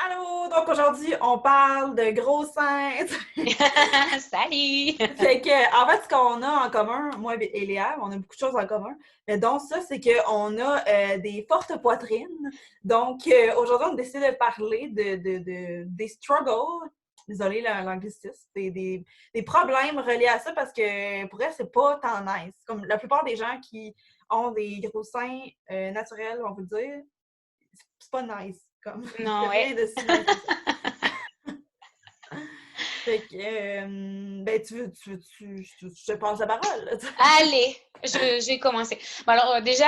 Allô! Donc aujourd'hui, on parle de gros seins. Salut! Fait que, en fait, ce qu'on a en commun, moi et Léa, on a beaucoup de choses en commun. Mais donc, ça, c'est qu'on a des fortes poitrines. Donc, aujourd'hui, on décide de parler des struggles. Désolée l'anglicisme. Des problèmes reliés à ça parce que pour elle, c'est pas tant nice. Comme la plupart des gens qui ont des gros seins naturels, on peut dire, c'est pas nice. Comme, il n'y Non, a ouais. rien de si nice que ça. Fait que, ben, je te passe la parole, là. Allez, je vais commencer. Bon, alors, déjà,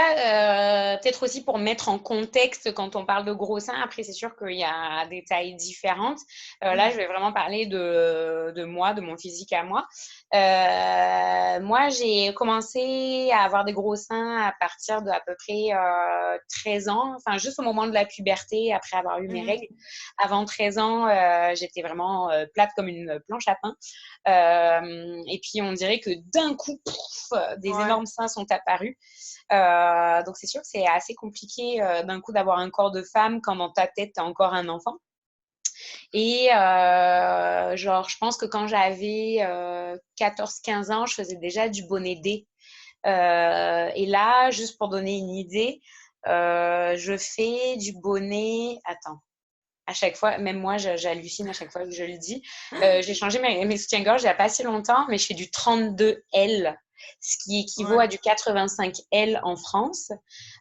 peut-être aussi pour mettre en contexte quand on parle de gros seins, après, c'est sûr qu'il y a des tailles différentes. Là, je vais vraiment parler de moi, de mon physique à moi. Moi, j'ai commencé à avoir des gros seins à partir de à peu près 13 ans, enfin, juste au moment de la puberté, après avoir eu mes règles. Avant 13 ans, j'étais vraiment plate comme une planche à pain. Et puis, on dirait que d'un coup, des Ouais. énormes seins sont apparus. Donc, c'est sûr que c'est assez compliqué d'un coup d'avoir un corps de femme quand dans ta tête, tu as encore un enfant. Et genre, je pense que quand j'avais 14-15 ans, je faisais déjà du bonnet D. Et là, juste pour donner une idée, je fais du bonnet. Attends, à chaque fois, même moi, j'hallucine à chaque fois que je le dis. J'ai changé mes soutiens-gorge il n'y a pas si longtemps, mais je fais du 32L, ce qui équivaut Ouais. à du 85L en France.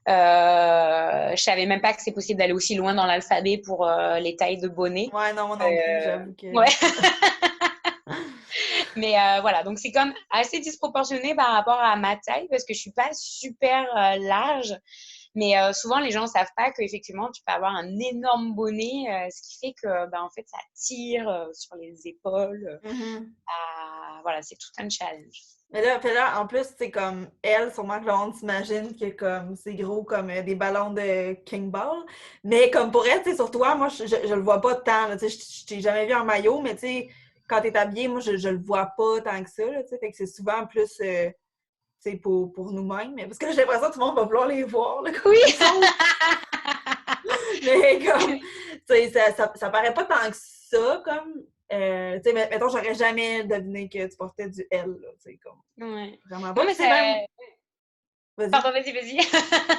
Je savais même pas que c'est possible d'aller aussi loin dans l'alphabet pour les tailles de bonnet. Ouais, non, moi non plus, Euh, j'avoue que. ouais, mais voilà, donc c'est comme assez disproportionné par rapport à ma taille parce que je suis pas super large. Mais souvent, les gens ne savent pas qu'effectivement, tu peux avoir un énorme bonnet, ce qui fait que, en fait, ça tire sur les épaules. Mhm. Voilà, c'est tout un challenge. Mais là, en plus, c'est comme elle, sûrement que le monde s'imagine que comme c'est gros comme des ballons de King Ball. Mais comme pour elle, tu sais, sur toi, moi, je le vois pas tant. Là, tu sais, je t'ai jamais vu en maillot, mais tu sais, quand t'es habillée, moi, je le vois pas tant que ça. Là, tu sais, fait que c'est souvent plus tu sais, pour nous-mêmes. Parce que là, j'ai l'impression que tout le monde va vouloir les voir, là, comme Oui! ils sont. Mais comme, tu sais, ça paraît pas tant que ça, comme, tu sais, mettons, j'aurais jamais deviné que tu portais du L, là, tu sais, comme, Ouais. vraiment Non, pas. mais Puis, tu ça. sais, même, vas-y. Pardon, vas-y, vas-y.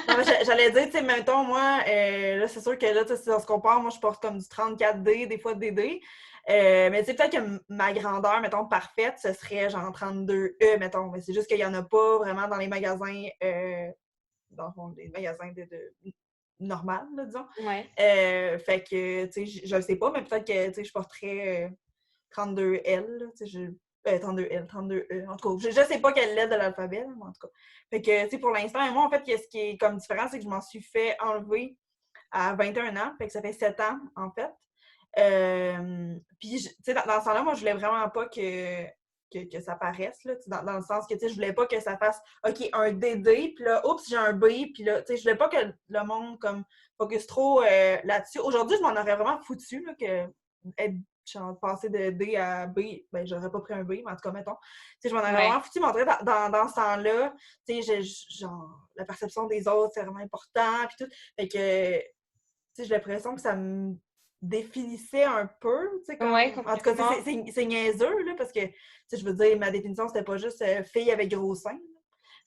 Non, mais j'allais dire, tu sais, mettons, moi, là, c'est sûr que là, tu sais, si on se compare, moi, je porte comme du 34D, des fois DD. Mais tu sais, peut-être que ma grandeur, mettons, parfaite, ce serait genre 32E, mettons. Mais c'est juste qu'il y en a pas vraiment dans les magasins, dans le fond, les magasins de normal, là, disons. Ouais. Fait que, tu sais, je le sais pas, mais peut-être que, tu sais, je porterais 32L, là, tu sais, 32L, 32E. En tout cas, je sais pas quelle lettre de l'alphabet, mais en tout cas. Fait que, tu sais, pour l'instant, moi, en fait, ce qui est comme différent, c'est que je m'en suis fait enlever à 21 ans. Fait que ça fait 7 ans, en fait. Puis, tu sais, dans ce temps-là, moi, je voulais vraiment pas que ça paraisse, là, dans le sens que, tu sais, je voulais pas que ça fasse, OK, un DD, puis là, oups, j'ai un B, puis là, tu sais, je voulais pas que le monde, comme, focus trop là-dessus. Aujourd'hui, je m'en aurais vraiment foutu, là, que être genre, passer de D à B, ben, j'aurais pas pris un B, mais en tout cas, mettons. Tu sais, je m'en aurais Ouais. vraiment foutu, mais en vrai, dans ce temps-là, tu sais, genre, la perception des autres, c'est vraiment important, puis tout. Fait que, tu sais, j'ai l'impression que ça me définissait un peu, tu sais, Ouais, comme... En tout cas, complètement. c'est niaiseux, là, parce que, tu sais, je veux dire, ma définition, c'était pas juste fille avec gros seins, là.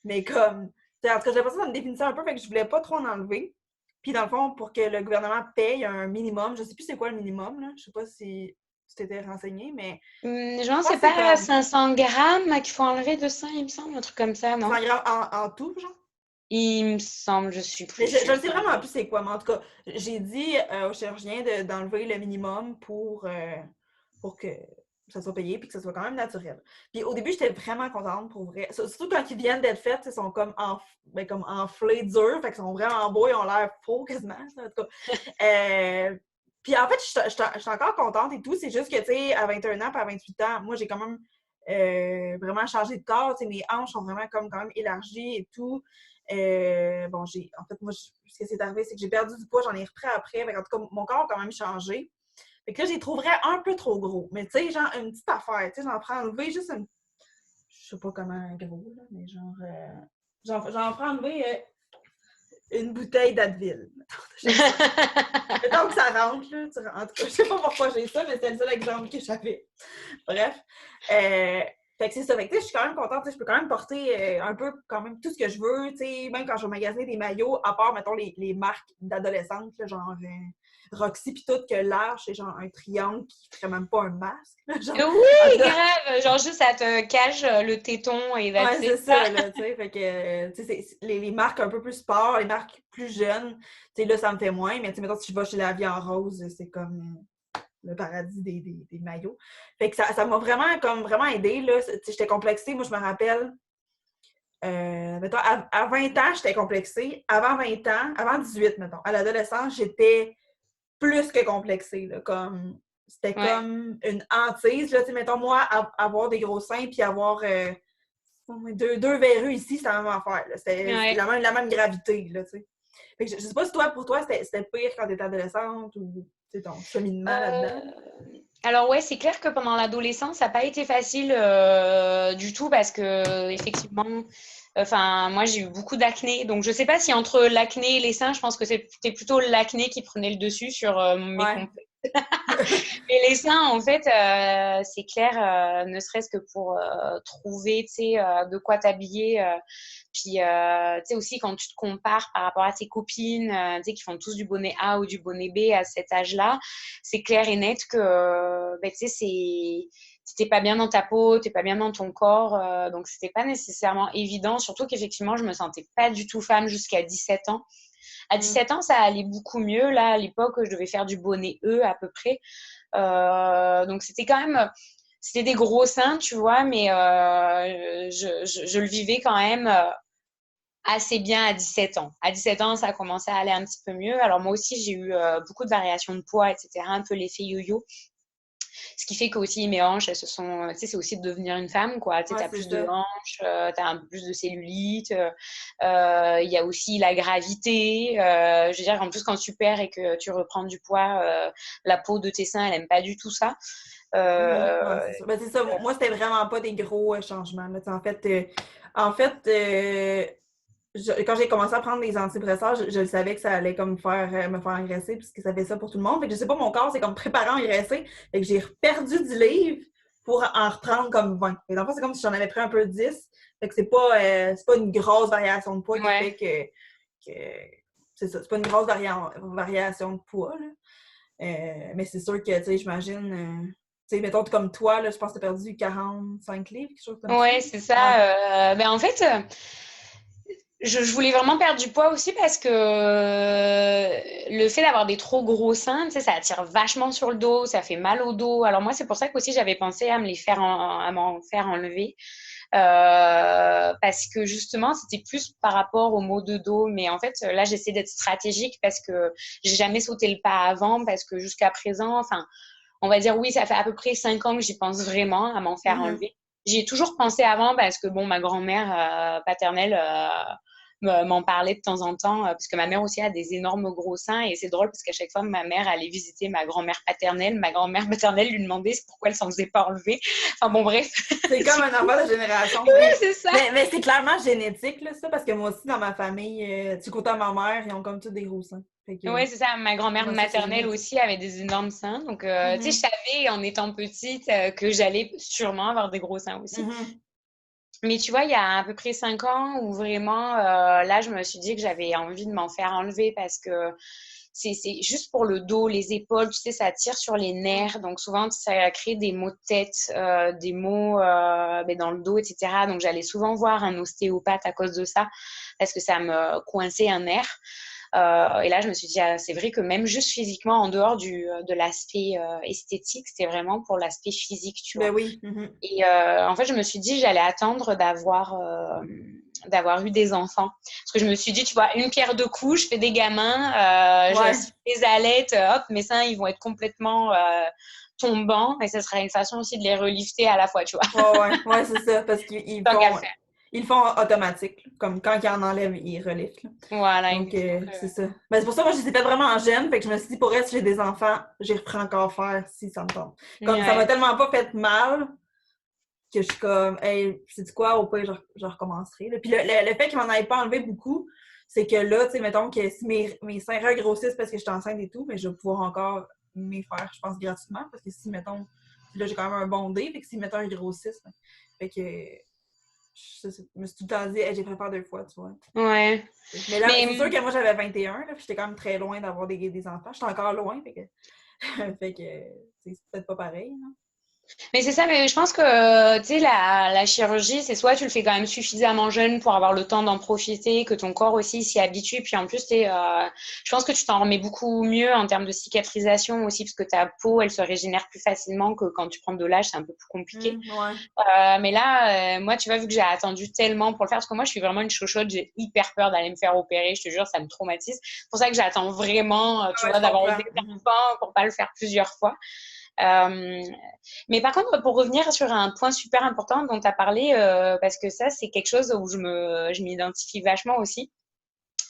Mais comme... Tu sais, en tout cas, j'ai l'impression que ça me définissait un peu, fait que je voulais pas trop en enlever. Puis, dans le fond, pour que le gouvernement paye un minimum, je sais plus c'est quoi le minimum, là, je sais pas si tu t'étais renseigné, mais Je je pense pense que que c'est c'est pas comme 500 grammes qu'il faut enlever de sein, il me semble, un truc comme ça, 100 non? grammes en tout, genre. Il me semble, je suis Mais plus je sûre. ne sais vraiment plus c'est quoi, mais en tout cas, j'ai dit au chirurgien d'enlever le minimum pour que ça soit payé et que ça soit quand même naturel. Puis au début, j'étais vraiment contente pour vrai. Surtout quand ils viennent d'être faits, ils sont comme, comme enflés durs, fait qu'ils sont vraiment beaux, ils ont l'air faux quasiment, en tout cas. Puis en fait, je suis encore contente et tout. C'est juste que, tu sais, à 21 ans puis à 28 ans, moi, j'ai quand même vraiment changé de corps. Tu sais, mes hanches sont vraiment comme quand même élargies et tout. Bon, en fait, moi, ce qui s'est arrivé, c'est que j'ai perdu du poids, j'en ai repris après. Mais en tout cas, mon corps a quand même changé. Fait que là, j'y trouverais un peu trop gros. Mais tu sais, genre, une petite affaire. Tu sais, j'en prends enlever juste une. Je sais pas comment gros, là, mais genre. J'en prends enlever une bouteille d'Advil. Mettons que ça 40, là. En tout cas, je sais pas pourquoi j'ai ça, mais c'était le seul exemple que j'avais. Bref. Fait que c'est ça. Fait que, je suis quand même contente. Je peux quand même porter un peu quand même tout ce que je veux. Même quand je vais magasiner des maillots, à part, mettons, les marques d'adolescentes, genre Roxy pis tout, que large, c'est genre un triangle qui ferait même pas un masque. Genre, oui, grave! Genre juste, ça te cache le téton et ouais, c'est ça. ça, là, tu sais. Fait que, tu sais, les marques un peu plus sport, les marques plus jeunes, tu sais, là, ça me fait moins. Mais, tu sais, mettons, si je vais chez La Vie en Rose, c'est comme le paradis des maillots. Fait que ça m'a vraiment aidé, là. Tu sais, j'étais complexée. Moi, je me rappelle, mettons, à 20 ans, j'étais complexée. Avant 20 ans, avant 18, mettons, à l'adolescence, j'étais plus que complexée, là. C'était comme une hantise, là. Tu sais, mettons, moi, avoir des gros seins puis avoir deux verrues ici, c'était la même affaire, là. C'était la même gravité, là, tu sais. Fait que je sais pas si pour toi, c'était pire quand t'étais adolescente ou ton cheminement là-dedans. Alors ouais, c'est clair que pendant l'adolescence, ça n'a pas été facile du tout parce que effectivement, enfin moi j'ai eu beaucoup d'acné, donc je sais pas si entre l'acné et les seins, je pense que c'était plutôt l'acné qui prenait le dessus sur mes complexes. Mais les seins, en fait, c'est clair, ne serait-ce que pour trouver, tu sais, de quoi t'habiller. Puis, tu sais, aussi, quand tu te compares par rapport à tes copines, tu sais, qui font tous du bonnet A ou du bonnet B à cet âge-là, c'est clair et net que, ben, tu sais, t'es pas bien dans ta peau, t'es pas bien dans ton corps, donc c'était pas nécessairement évident, surtout qu'effectivement, je me sentais pas du tout femme jusqu'à 17 ans. À 17 ans, ça allait beaucoup mieux. Là, à l'époque, je devais faire du bonnet E à peu près. Donc, c'était quand même... C'était des gros seins, tu vois, mais je le vivais quand même assez bien à 17 ans. À 17 ans, ça a commencé à aller un petit peu mieux. Alors, moi aussi, j'ai eu beaucoup de variations de poids, etc., un peu l'effet yo-yo. Ce qui fait que aussi mes hanches, elles se sont, tu sais, c'est aussi de devenir une femme, quoi. Tu sais, t'as plus de hanches, t'as un peu plus de cellulite. Il y a aussi la gravité. Je veux dire, en plus, quand tu perds et que tu reprends du poids, la peau de tes seins, elle aime pas du tout ça. Ouais, c'est ça. Ben, c'est ça. Moi, c'était vraiment pas des gros changements. Là. Quand j'ai commencé à prendre des antidépresseurs, je savais que ça allait comme me faire engraisser, puisque ça fait ça pour tout le monde. Fait que je sais pas, mon corps, c'est comme préparant à engraisser. Fait que j'ai perdu du livre pour en reprendre comme 20. Et dans le fond, c'est comme si j'en avais pris un peu 10. Fait que c'est pas une grosse variation de poids qui fait que c'est ça, c'est pas une grosse variation de poids. Là. Mais c'est sûr que, tu sais, j'imagine, tu sais, mettons, comme toi, là, je pense que tu as perdu 45 livres, quelque chose comme ça. Ouais, c'est ça. Ben, en fait, je voulais vraiment perdre du poids aussi parce que le fait d'avoir des trop gros seins, tu sais, ça attire vachement sur le dos, ça fait mal au dos. Alors moi, c'est pour ça qu'aussi j'avais pensé à à m'en faire enlever. Parce que justement, c'était plus par rapport au maux de dos. Mais en fait, là, j'essaie d'être stratégique parce que j'ai jamais sauté le pas avant, parce que jusqu'à présent, enfin, on va dire oui, ça fait à peu près 5 ans que j'y pense vraiment à m'en faire enlever. J'y ai toujours pensé avant parce que bon, ma grand-mère paternelle m'en parlait de temps en temps, parce que ma mère aussi a des énormes gros seins et c'est drôle parce qu'à chaque fois ma mère allait visiter ma grand-mère paternelle lui demandait pourquoi elle s'en faisait pas enlever. Enfin bon, bref. C'est comme un enfant de génération. Oui, c'est ça. Mais c'est clairement génétique, là, ça, parce que moi aussi, dans ma famille, du côté de ma mère, ils ont comme tous des gros seins. Oui, c'est ça. Ma grand-mère maternelle aussi avait des énormes seins. Donc, tu sais, je savais en étant petite que j'allais sûrement avoir des gros seins aussi. Mais tu vois, il y a à peu près 5 ans où vraiment, là, je me suis dit que j'avais envie de m'en faire enlever parce que c'est juste pour le dos, les épaules, tu sais, ça tire sur les nerfs. Donc, souvent, ça crée des maux de tête, des maux dans le dos, etc. Donc, j'allais souvent voir un ostéopathe à cause de ça parce que ça me coinçait un nerf. Et là, je me suis dit, c'est vrai que même juste physiquement, en dehors de l'aspect esthétique, c'était vraiment pour l'aspect physique, tu vois. Ben oui. Et en fait, je me suis dit, j'allais attendre d'avoir eu des enfants. Parce que je me suis dit, tu vois, une pierre deux coups, je fais des gamins, je les allaite, hop, mes seins, ils vont être complètement tombants. Et ça sera une façon aussi de les relifter à la fois, tu vois. Ouais, c'est ça, parce qu'ils le font automatique. Comme quand ils en enlèvent, ils reliftent. Voilà. Donc, c'est ça. Ben, c'est pour ça que moi, je les ai fait vraiment en jeune. Fait que je me suis dit, pour elle, si j'ai des enfants, j'y reprends encore faire si ça me tombe. Comme ça m'a tellement pas fait mal que je suis comme, hey, sais-tu quoi, au pire, je recommencerai. Là. Puis le fait qu'il m'en ait pas enlevé beaucoup, C'est que là, tu sais, mettons que si mes seins regrossissent parce que je suis enceinte et tout, mais je vais pouvoir encore m'y faire, je pense, gratuitement. Parce que si, mettons, là, j'ai quand même un bon dé, fait que si, mettons, ils grossissent, fait que je me suis tout le temps dit, hey, j'ai fait peur 2 fois, tu vois. Ouais. Mais là, Mais c'est sûr que moi, j'avais 21, là, puis j'étais quand même très loin d'avoir des enfants. J'étais encore loin, fait que, fait que c'est peut-être pas pareil, hein. Mais c'est ça, mais je pense que, tu sais, la chirurgie, c'est soit tu le fais quand même suffisamment jeune pour avoir le temps d'en profiter, que ton corps aussi s'y habitue, puis en plus, je pense que tu t'en remets beaucoup mieux en termes de cicatrisation aussi, parce que ta peau, elle se régénère plus facilement que quand tu prends de l'âge, c'est un peu plus compliqué. Ouais. Mais là, moi, tu vois, vu que j'ai attendu tellement pour le faire, parce que moi, je suis vraiment une chochotte, j'ai hyper peur d'aller me faire opérer, je te jure, ça me traumatise. C'est pour ça que j'attends vraiment, tu Ouais, vois, je d'avoir comprends. des enfants pour pas le faire plusieurs fois. Euh, mais par contre, pour revenir sur un point super important dont tu as parlé, parce que ça, c'est quelque chose où je m'identifie vachement aussi. Tu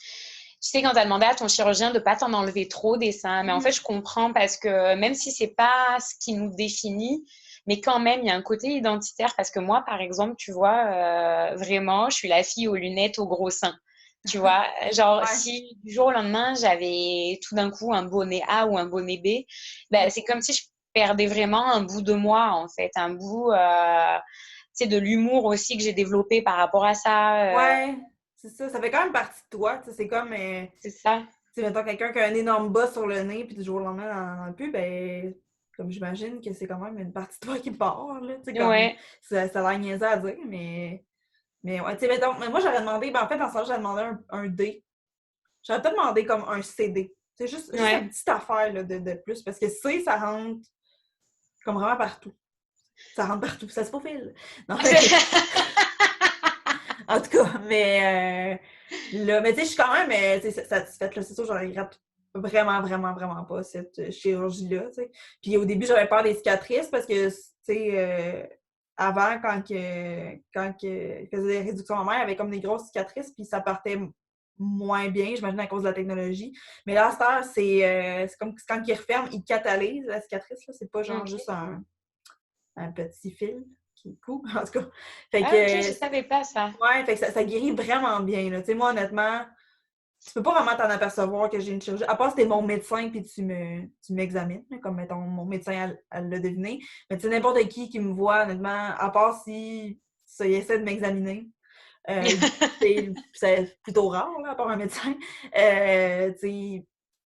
sais, quand tu as demandé à ton chirurgien de ne pas t'en enlever trop des seins, mais en fait, je comprends parce que même si c'est pas ce qui nous définit, mais quand même, il y a un côté identitaire parce que moi, par exemple, tu vois, vraiment, je suis la fille aux lunettes, aux gros seins. Tu vois, genre, Ouais. si du jour au lendemain, j'avais tout d'un coup un bonnet A ou un bonnet B, ben, c'est comme si je perdais vraiment un bout de moi, en fait, un bout, tu sais, de l'humour aussi que j'ai développé par rapport à ça. Ouais, c'est ça. Ça fait quand même partie de toi. C'est comme, C'est ça. tu sais, mettons quelqu'un qui a un énorme bas sur le nez, puis du jour au lendemain, dans le plus, ben, comme j'imagine que c'est quand même une partie de toi qui part, là. Tu sais, comme, Ouais. ça a l'air niaiseux à dire, mais ouais, tu sais, mettons, mais moi, j'aurais demandé, ben, en fait, dans ce sens, j'aurais demandé un D. J'aurais peut-être demandé comme un CD. C'est juste une Ouais. petite affaire, là, de plus, parce que C, ça rentre comme vraiment partout. Ça rentre partout, ça se faufile. Non, mais, en tout cas, mais là, mais tu sais, je suis quand même satisfaite, là. C'est sûr, je regrette vraiment, vraiment, vraiment pas cette chirurgie-là, tu sais. Puis au début, j'avais peur des cicatrices parce que, tu sais, avant, quand il faisait des réductions mammaires, il y avait comme des grosses cicatrices, puis ça partait moins bien, j'imagine, à cause de la technologie. Mais là, à cette heure, c'est comme quand il referme, il catalyse la cicatrice, là. C'est pas genre Ok. juste un petit fil qui coupe, en tout cas. Fait Ah, ok, que je savais pas ça. ouais, fait que ça guérit vraiment bien, là. Tu sais, moi, honnêtement, tu peux pas vraiment t'en apercevoir que j'ai une chirurgie. À part si t'es mon médecin puis tu m'examines, là, comme mettons mon médecin elle l'a deviné. Mais tu sais, n'importe qui me voit, honnêtement, à part si ça, il essaie de m'examiner. C'est plutôt rare, là, à part un médecin. Tu sais, il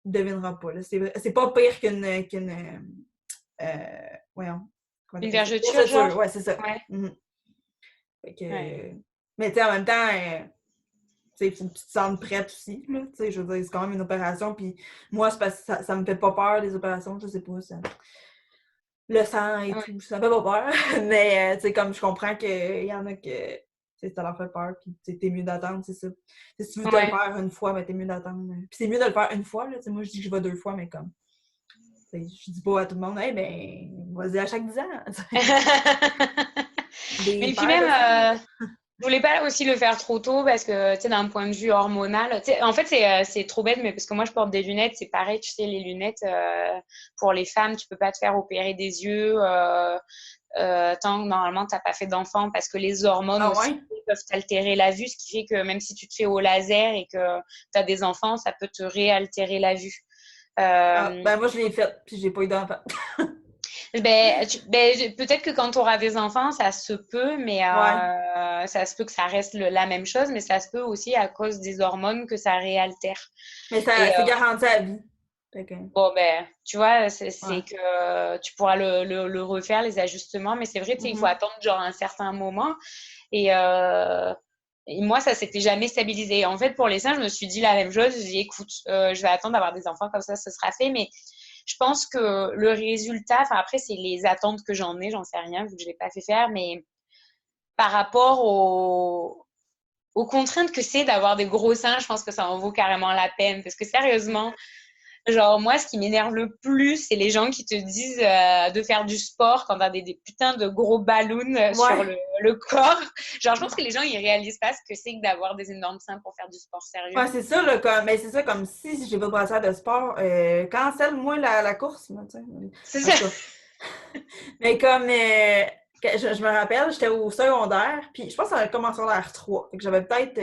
devinera pas. Là. C'est pas pire voyons, comment Une t'appelles ça? vergeture, Vergeture, genre? ouais, c'est ça. Ouais. Mhm. Fait Ouais. que, mais tu sais, en même temps, tu sais, faut que tu te sentes prête aussi, là. Tu sais, je veux dire, c'est quand même une opération, puis moi, c'est parce que ça me fait pas peur, les opérations, je sais pas, le sang et Ouais. tout, ça me fait pas peur. Mais, tu sais, comme je comprends qu'il y en a que, tu sais, ça leur fait peur, puis tu sais, t'es mieux d'attendre, c'est ça. Si tu veux te le Ouais. faire une fois, ben, t'es mieux d'attendre. Puis c'est mieux de le faire une fois, là. Tu sais, moi, je dis que je vais 2 fois, mais comme, tu sais, je dis pas à tout le monde, hey, ben, vas-y à chaque 10 ans. Des Mais puis paires même, de seins. je voulais pas aussi le faire trop tôt parce que, tu sais, d'un point de vue hormonal, tu sais, en fait, c'est trop bête, mais parce que moi, je porte des lunettes, c'est pareil, tu sais, les lunettes, pour les femmes, tu peux pas te faire opérer des yeux tant que normalement, t'as pas fait d'enfant parce que les hormones Ah aussi ouais? peuvent altérer la vue, ce qui fait que même si tu te fais au laser et que tu as des enfants, ça peut te réaltérer la vue. Ah, Euh, ben, moi, je l'ai faite, puis j'ai pas eu d'enfant. peut-être que quand tu auras des enfants, ça se peut, mais Ouais. ça se peut que ça reste la même chose, mais ça se peut aussi à cause des hormones que ça réaltère. Mais Et c'est garanti à vie. Fait que, bon, ben, tu vois, c'est ouais. que tu pourras le refaire, les ajustements, mais c'est vrai, tu sais, il faut Mhm. attendre genre un certain moment. Et, euh, et moi, ça s'était jamais stabilisé. En fait, pour les seins, je me suis dit la même chose. J'ai dit, écoute, je vais attendre d'avoir des enfants, comme ça, ce sera fait. Mais je pense que le résultat, enfin après, c'est les attentes que j'en sais rien, vu que je l'ai pas fait faire, mais par rapport aux contraintes que c'est d'avoir des gros seins, je pense que ça en vaut carrément la peine. Parce que sérieusement, genre, moi, ce qui m'énerve le plus, c'est les gens qui te disent de faire du sport quand t'as des putains de gros ballons sur Ouais. le corps. Genre, je pense que les gens, ils réalisent pas ce que c'est que d'avoir des énormes seins pour faire du sport sérieux. Ouais, c'est ça, là, comme, mais c'est ça, comme si j'ai pas de brassard de sport, cancelle-moi la course, là, tu sais. C'est En ça. tout cas. Mais comme, je me rappelle, j'étais au secondaire, puis je pense que ça avait commencé en l'air 3. Fait que j'avais peut-être,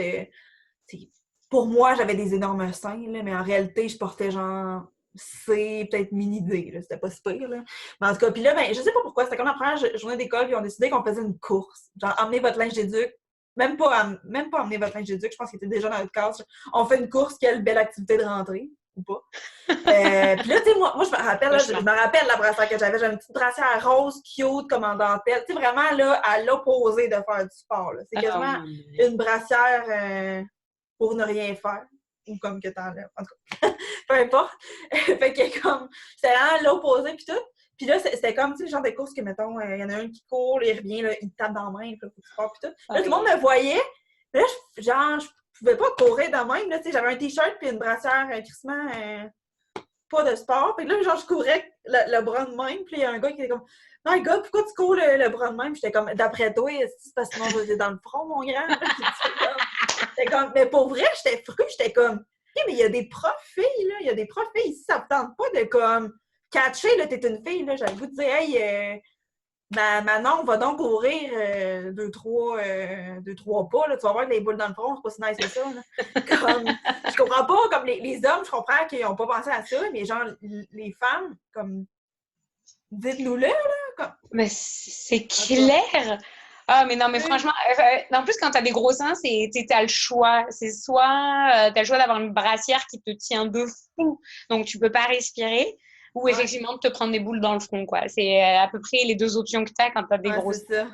tu sais, pour moi, j'avais des énormes seins, là, mais en réalité, je portais genre C, peut-être mini-D, là. C'était pas si pire, là. Mais en tout cas, puis là, ben, je sais pas pourquoi, c'était comme la première journée d'école, puis on décidait qu'on faisait une course. Genre, emmener votre linge d'éduc. Même pas emmener votre linge d'éduc, je pense qu'il était déjà dans notre classe. On fait une course, quelle belle activité de rentrée, ou pas. Puis là, tu sais, moi, je me rappelle, là, je me rappelle la brassière que j'avais. J'avais une petite brassière rose, cute, comme en dentelle. Tu sais, vraiment, là, à l'opposé de faire du sport, là. C'est quasiment une brassière pour ne rien faire. Ou comme que t'enlèves. En tout cas, peu importe. Fait que comme, c'était là l'opposé puis tout. Puis là, c'était comme, tu sais, le genre de course que, mettons, il y en a un qui court, là, il revient, là, il te tape dans la main, puis là, faut que tu pars, puis tout. Là, tout le monde me voyait. Puis là, je pouvais pas courir de même, là, tu sais, j'avais un t-shirt puis une brassière, crissement, pas de sport. Puis là, genre, je courais le bras de même, puis il y a un gars qui était comme, My God, pourquoi tu cours le bras de même? Puis j'étais comme, d'après toi, c'est parce que sinon, je vais dans le front, mon grand. J'étais comme, mais pour vrai, j'étais fru, j'étais comme, OK, mais il y a des profs filles, là, il y a des profs filles ici, ça me tente pas de comme catcher, là, t'es une fille, là, j'avais le goût de dire, hey, Manon, va donc courir 2-3 pas, là, tu vas voir que les boules dans le front, c'est pas si nice que ça, là. Comme, je comprends pas, comme les hommes, je comprends qu'ils ont pas pensé à ça, mais genre, les femmes, comme, dites-nous-le, là, comme. Mais c'est clair! Ah, mais non, mais franchement, en plus, quand t'as des gros seins, t'as le choix. C'est soit t'as le choix d'avoir une brassière qui te tient de fou, donc tu peux pas respirer, ou effectivement de te prendre des boules dans le front, quoi. C'est à peu près les deux options que t'as quand t'as des gros seins. C'est ça.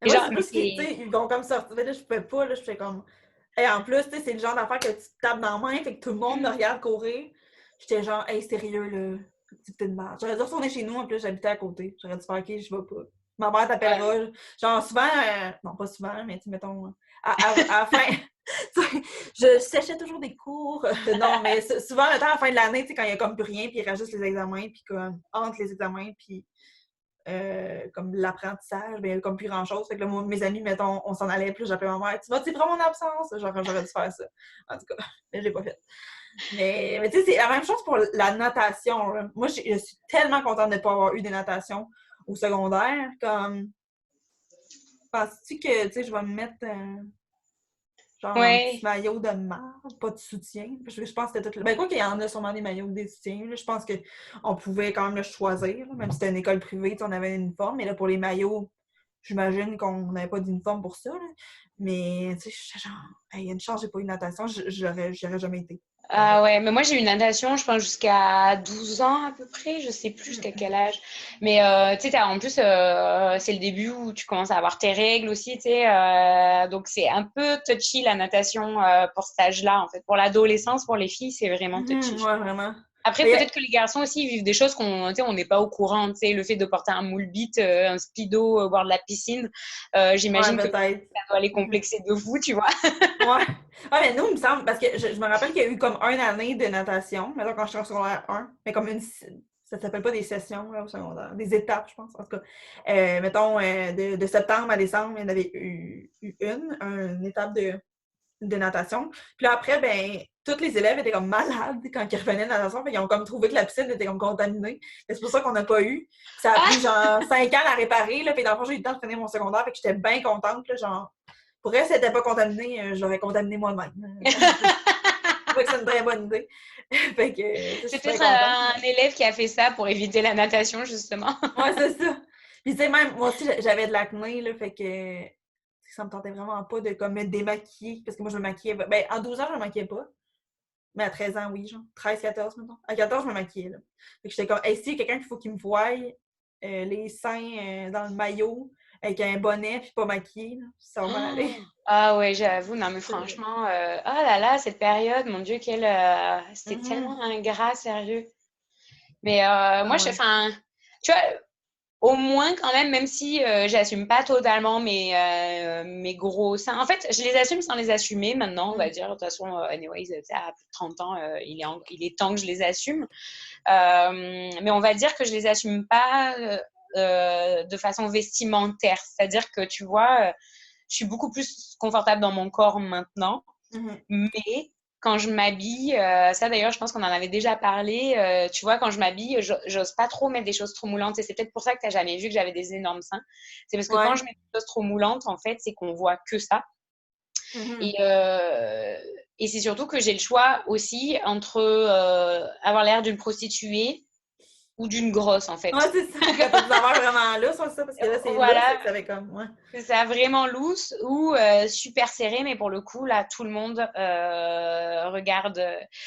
Mais Et moi, genre, c'est plus qu'ils, tu sais, ils vont comme sortir. Mais là, je pouvais pas, là, je fais comme. Et en plus, tu sais, c'est le genre d'affaire que tu te tapes dans la main, fait que tout le monde me regarde courir. J'étais genre, hey, sérieux, là, petite petite merde. J'aurais dû retourner chez nous, en plus, j'habitais à côté. J'aurais dû faire, OK, je vais pas. Ma mère t'appellera. Genre, souvent, non, pas souvent, mais tu mettons, à la fin, je séchais toujours des cours. Non, mais souvent, le temps, à la fin de l'année, tu sais, quand il y a comme plus rien, puis il reste juste les examens, puis comme, entre les examens, puis comme l'apprentissage, ben, comme plus grand-chose. Fait que là, moi, mes amis, mettons, on s'en allait plus, j'appelais ma mère, tu vas-tu prendre mon absence? Genre, j'aurais dû faire ça. En tout cas, mais je l'ai pas fait. Mais tu sais, c'est la même chose pour la natation. Là. Moi, je suis tellement contente de ne pas avoir eu des natations au secondaire. Comme, penses-tu que, tu sais, je vais me mettre genre un petit ouais. maillot de marde, pas de soutien? Je pense que c'était tout. Ben, quoi qu'il y en a sûrement des maillots des soutiens. Là. Je pense qu'on pouvait quand même le choisir, là, même si c'était une école privée, on avait un uniforme. Mais là, pour les maillots, j'imagine qu'on n'avait pas d'uniforme pour ça. Là. Mais, tu sais, je genre, il y a une chance, j'ai pas eu de natation, j'aurais jamais été. Ah ouais, mais moi j'ai eu une natation, je pense, jusqu'à 12 ans à peu près, je sais plus jusqu'à quel âge. Mais tu sais, en plus, c'est le début où tu commences à avoir tes règles aussi, tu sais. Donc c'est un peu touchy la natation pour cet âge-là, en fait. Pour l'adolescence, pour les filles, c'est vraiment touchy. Ouais, vraiment. Après, Mais, peut-être que les garçons aussi vivent des choses qu'on n'est pas au courant. Tu sais, le fait de porter un moule bite, un speedo au bord de la piscine, ouais, j'imagine que peut-être. ça doit les complexer de fou, tu vois. Ouais. Ah, mais nous, il me semble, parce que je me rappelle qu'il y a eu comme une année de natation, maintenant quand je suis en secondaire 1, mais comme ça s'appelle pas des sessions là, au secondaire, des étapes, je pense, en tout cas. Mettons, de septembre à décembre, il y en avait eu une étape de natation. Puis là, après, ben, tous les élèves étaient comme malades quand ils revenaient de natation, ils ont comme trouvé que la piscine était comme contaminée. C'est pour ça qu'on n'a pas eu. Ça a pris genre 5 ans à la réparer, là, puis dans le fond, j'ai eu le temps de finir mon secondaire, fait que j'étais bien contente, là, genre. Pour elle, si elle n'était pas contaminée, je l'aurais contaminée moi-même. Je trouvais que c'est une très bonne idée. Fait que, je C'est suis bien peut-être contente. un élève qui a fait ça pour éviter la natation, justement. Ouais, c'est ça. Puis, tu sais, même, moi aussi, j'avais de l'acné, là, fait que ça me tentait vraiment pas de comme, me démaquiller. Parce que moi, je me maquillais. Ben, en 12 ans, je me maquillais pas. Mais à 13 ans, oui, genre. 13, 14, maintenant. À 14, je me maquillais, là. Fait que j'étais comme, hey, si, il y a quelqu'un qu'il faut qu'il me voie les seins dans le maillot, avec un bonnet, puis pas maquillé, là, ça va mal aller. Ah ouais, j'avoue. Non, mais franchement, oh là là, cette période, mon Dieu, c'était tellement ingrat, sérieux. Mais moi, Ah ouais. enfin, tu vois, au moins quand même si j'assume pas totalement mes gros seins. En fait, je les assume sans les assumer maintenant, on va dire. De toute façon, anyways, à plus de 30 ans, il est temps que je les assume. Mais on va dire que je les assume pas de façon vestimentaire. C'est-à-dire que, tu vois, je suis beaucoup plus confortable dans mon corps maintenant. Mais quand je m'habille, ça d'ailleurs, je pense qu'on en avait déjà parlé. Tu vois, quand je m'habille, j'ose pas trop mettre des choses trop moulantes. Et c'est peut-être pour ça que tu n'as jamais vu que j'avais des énormes seins. C'est parce que quand Ouais. je mets des choses trop moulantes, en fait, c'est qu'on voit que ça. Et Et c'est surtout que j'ai le choix aussi entre avoir l'air d'une prostituée ou d'une grosse, en fait. Ouais, c'est ça. Quand t'as des affaires vraiment lousses, c'est ça, parce que là, c'est lousse, Voilà, c'est que ça fait comme, ouais. c'est ça, vraiment loose ou super serré, mais pour le coup, là, tout le monde regarde.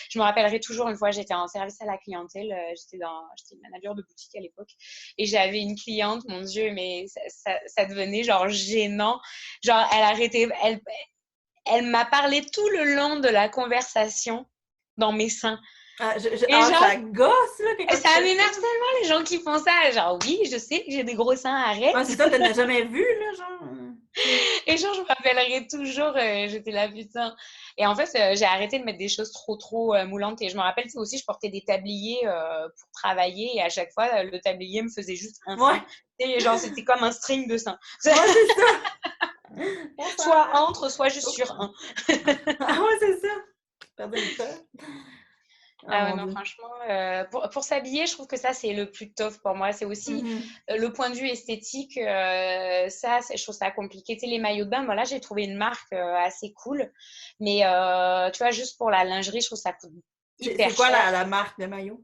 Je me rappellerai toujours une fois, j'étais en service à la clientèle, j'étais manager de boutique à l'époque, et j'avais une cliente, mon Dieu, mais ça devenait genre gênant. Genre, elle m'a parlé tout le long de la conversation dans mes seins. Et genre, Ça gosse, là, quelqu'un qui ça fait ça. m'énerve tellement les gens qui font ça. Genre, oui, je sais que j'ai des gros seins, arrête. Ouais, c'est ça, t'en as jamais vu, là, genre. Et genre, je me rappellerai toujours, j'étais là, putain. Et en fait, j'ai arrêté de mettre des choses trop moulantes. Et je me rappelle, tu sais, aussi, je portais des tabliers pour travailler. Et à chaque fois, le tablier me faisait juste un Ouais, sein. Tu sais, genre, c'était comme un string de seins. ouais, c'est ça. On Soit s'en entre, soit juste sur un. Ah ouais, c'est ça. Perdre une peur. Ah, Ah ouais, mon non, Dieu. franchement, pour s'habiller, je trouve que ça, c'est le plus tough pour moi. C'est aussi Mhm. le point de vue esthétique. Ça, je trouve ça compliqué. Tu sais, les maillots de bain, moi, là, j'ai trouvé une marque assez cool. Mais tu vois, juste pour la lingerie, je trouve ça coûte hyper C'est quoi cher. la marque de maillot?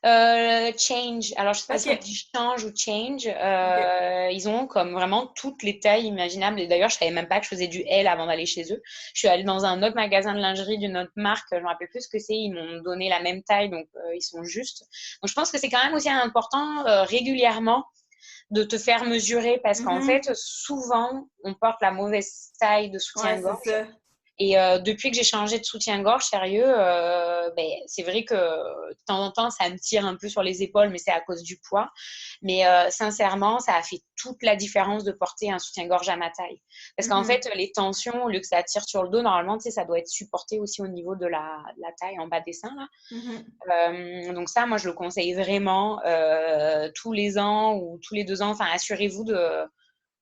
Change. Alors, je sais pas si on OK. dit change ou change. OK. Ils ont comme vraiment toutes les tailles imaginables. Et d'ailleurs, je savais même pas que je faisais du L avant d'aller chez eux. Je suis allée dans un autre magasin de lingerie d'une autre marque. Je me rappelle plus ce que c'est. Ils m'ont donné la même taille, donc ils sont justes. Donc, je pense que c'est quand même aussi important régulièrement de te faire mesurer parce qu'en fait, Mhm. souvent, on porte la mauvaise taille de Ouais, c'est soutien-gorge. ça. Et depuis que j'ai changé de soutien-gorge, sérieux, ben, c'est vrai que de temps en temps, ça me tire un peu sur les épaules, mais c'est à cause du poids. Mais sincèrement, ça a fait toute la différence de porter un soutien-gorge à ma taille. Parce qu'en Mhm. fait, les tensions, au lieu que ça tire sur le dos, normalement, tu sais, ça doit être supporté aussi au niveau de la taille en bas des seins, là. Mhm. Donc ça, moi, je le conseille vraiment tous les ans ou tous les 2 ans. Enfin, assurez-vous de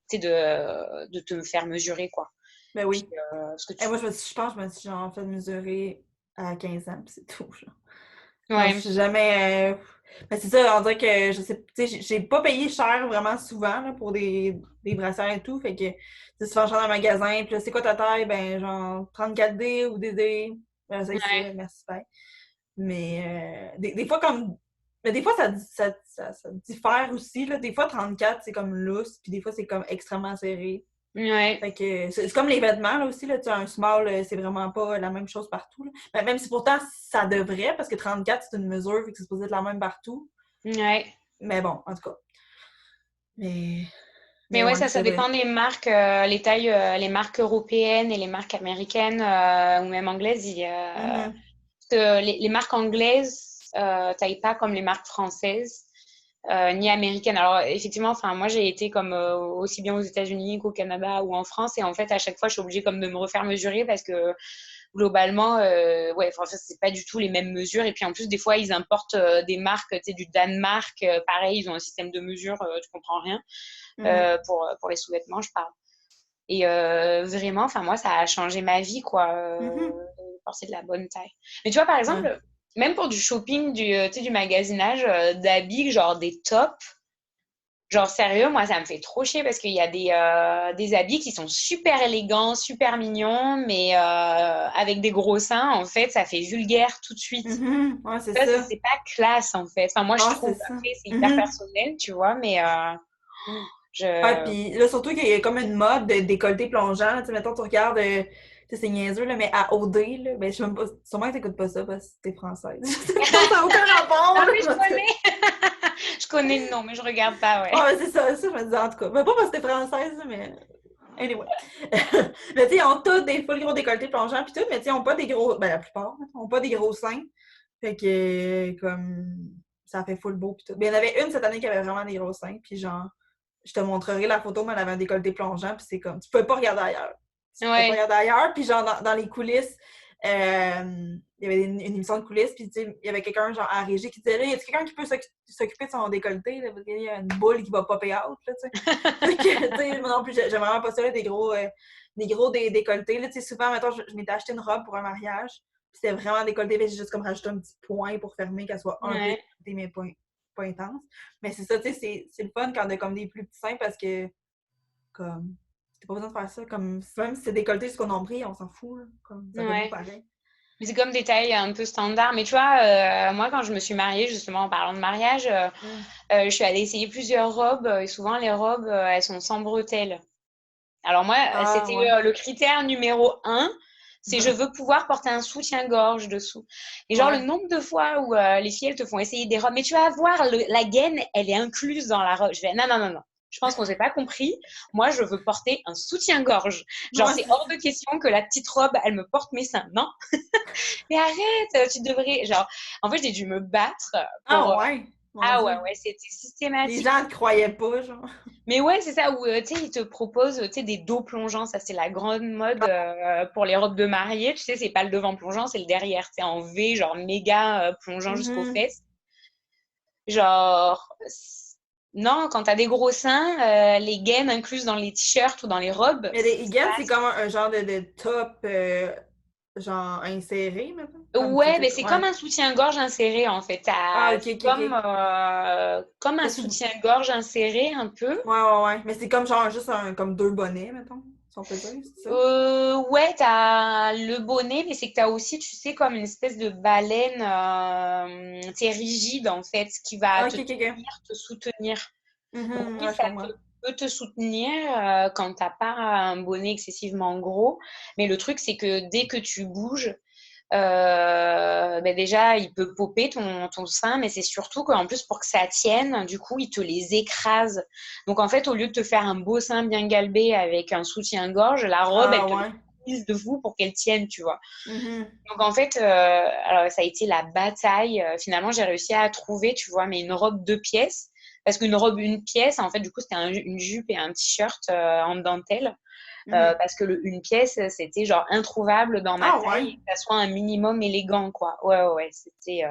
te faire mesurer, quoi. Ben Puis, oui. parce que Et moi, je pense que je me suis genre fait mesurer à 15 ans, puis c'est tout, genre. Genre, je Ouais, suis jamais. Ben, c'est ça, on dirait que je sais, tu sais, j'ai pas payé cher vraiment souvent là, pour des brassières et tout. Fait que, tu sais, souvent, je rentre dans un magasin, puis là, c'est quoi ta taille? Ben, genre, 34D ou DD. Ben, c'est ça, ouais. merci, bye. Mais des fois, comme. Mais des fois, ça diffère aussi, là. Des fois, 34, c'est comme lousse, puis des fois, c'est comme extrêmement serré. Ouais. Fait que c'est comme les vêtements, là aussi, là. Tu sais, un small, c'est vraiment pas la même chose partout, là. Ben, même si pourtant, ça devrait, parce que 34, c'est une mesure, fait que c'est supposé être la même partout. Ouais. Mais bon, en tout cas. Mais, mais Mais ouais, ouais, ça c'est vrai. dépend des marques, les tailles, les marques européennes et les marques américaines ou même anglaises. Mhm. Parce que les marques anglaises taillent pas comme les marques françaises ni américaines. Alors effectivement, enfin moi j'ai été comme aussi bien aux États-Unis qu'au Canada ou en France et en fait à chaque fois je suis obligée comme de me refaire mesurer parce que globalement, ouais, enfin, c'est pas du tout les mêmes mesures. Et puis en plus, des fois, ils importent des marques, tu sais, du Danemark. Pareil, ils ont un système de mesure, tu comprends rien Mhm. pour les sous-vêtements, je parle. Et vraiment, enfin moi, ça a changé ma vie, quoi, Mhm. de porter de la bonne taille. Mais tu vois, par Ouais. exemple, même pour du shopping, tu sais, du magasinage d'habits, genre des tops, genre sérieux, moi ça me fait trop chier parce qu'il y a des habits qui sont super élégants, super mignons, mais avec des gros seins, en fait, ça fait vulgaire tout de suite. Mhm. Ouais, c'est Ça, ça. c'est pas classe en fait. Enfin, moi je Ah, c'est trouve, ça. après c'est hyper Mhm. personnel, tu vois, mais Ouais, je. puis là, surtout qu'il y a comme une mode de décolleté plongeant. Tu sais, mettons, tu regardes, tu sais, c'est niaiseux, là, mais à OD, là, ben, je sais même pas, sûrement que t'écoutes pas ça parce que t'es française. Je sais pas, ça n'a aucun rapport, Non, là. mais je connais. Je connais le nom, mais je regarde pas, ouais. Ah, ouais, c'est ça, je me disais, en tout cas. Mais pas parce que t'es française, là, mais. Anyway. Mais tu sais, ils ont tous des full gros décolletés plongeants pis tout, mais tu sais, ils ont pas des gros. Ben, la plupart, hein, ont pas des gros seins. Fait que, comme. Ça fait full beau pis tout. Mais il y en avait une cette année qui avait vraiment des gros seins, pis genre. Je te montrerai la photo, mais elle avait un décolleté plongeant, puis c'est comme. Tu pouvais pas regarder ailleurs. Tu pouvais pas Ouais. regarder ailleurs, puis genre, dans les coulisses, il y avait une émission de coulisses, puis tu sais, il y avait quelqu'un, genre, à la régie qui disait, là, y a quelqu'un qui peut s'occuper de son décolleté, là, parce qu'il y a une boule qui va popper out, là, tu sais. Fait que, tu sais, moi non plus, j'aime vraiment pas ça, là, des décolletés, là, tu sais, souvent, mettons, je m'étais acheté une robe pour un mariage, puis c'était vraiment décolleté, mais j'ai juste comme rajouté un petit point pour fermer, qu'elle soit un peu Ouais. décolletée, mais pas intense. Mais c'est ça, tu sais, c'est le fun quand on a comme des plus petits seins parce que, comme, t'as pas besoin de faire ça. Comme, même si c'est décolleté jusqu'au nombril, on s'en fout, là. Comme, ça fait beau Ouais. pareil. Mais c'est comme des tailles un peu standards. Mais tu vois, moi, quand je me suis mariée, justement, en parlant de mariage, Mm. je suis allée essayer plusieurs robes. Et souvent, les robes, elles sont sans bretelles. Alors moi, Ah, c'était ouais. le critère numéro un, c'est je veux pouvoir porter un soutien-gorge dessous. Et genre le Ouais. nombre de fois où les filles, elles te font essayer des robes, mais tu vas voir, la gaine, elle est incluse dans la robe. Je vais, non, non, non, non. Je pense qu'on s'est pas compris. Moi, je veux porter un soutien-gorge. Genre, Ouais, c'est c'est hors ça. de question que la petite robe, elle me porte mes seins. Non, mais arrête, tu devrais. Genre, en fait, j'ai dû me battre Ah, pour. ouais. Mon Ah ouais, Dieu. ouais, c'était Les systématique. gens ne croyaient pas, genre. Mais ouais, c'est ça, où tu sais, ils te proposent tu sais, des dos plongeants. Ça, c'est la grande mode pour les robes de mariée. Tu sais, c'est pas le devant plongeant, c'est le derrière. Tu sais, en V, genre méga plongeant jusqu'aux Mhm. fesses. Genre, non, quand t'as des gros seins, les gaines incluses dans les t-shirts ou dans les robes, Mais les higanes, ça, c'est comme un genre de top, genre inséré, maintenant. Comme tu ouais, sais. mais c'est Ouais. comme un soutien-gorge inséré en fait. Ah, ok, C'est ok, comme, ok. comme un Mais c'est. soutien-gorge inséré un peu. Ouais, ouais, ouais. Mais c'est comme genre juste comme deux bonnets, mettons. Si on peut dire, c'est ça? Ouais, t'as le bonnet, mais c'est que t'as aussi, tu sais, comme une espèce de baleine, c'est rigide en fait, qui va Ah, te ok, ok, ok. tenir, te soutenir. Donc Mhm, oui, ouais, je ça comprends. peut te soutenir quand t'as pas un bonnet excessivement gros, mais le truc c'est que dès que tu bouges, ben déjà il peut popper ton sein, mais c'est surtout qu'en plus pour que ça tienne, du coup il te les écrase. Donc en fait, au lieu de te faire un beau sein bien galbé avec un soutien-gorge, la robe elle Ah, te ouais. mise de vous pour qu'elle tienne, tu vois. Mhm. Donc en fait, alors, ça a été la bataille. Finalement, j'ai réussi à trouver, tu vois, mais une robe 2 pièces. Parce qu'une robe une pièce, en fait, du coup, c'était une jupe et un t-shirt en dentelle. Mhm. Parce que une pièce, c'était genre introuvable dans ma Ah, taille ouais. et que ça soit un minimum élégant, quoi. Ouais, ouais, ouais, c'était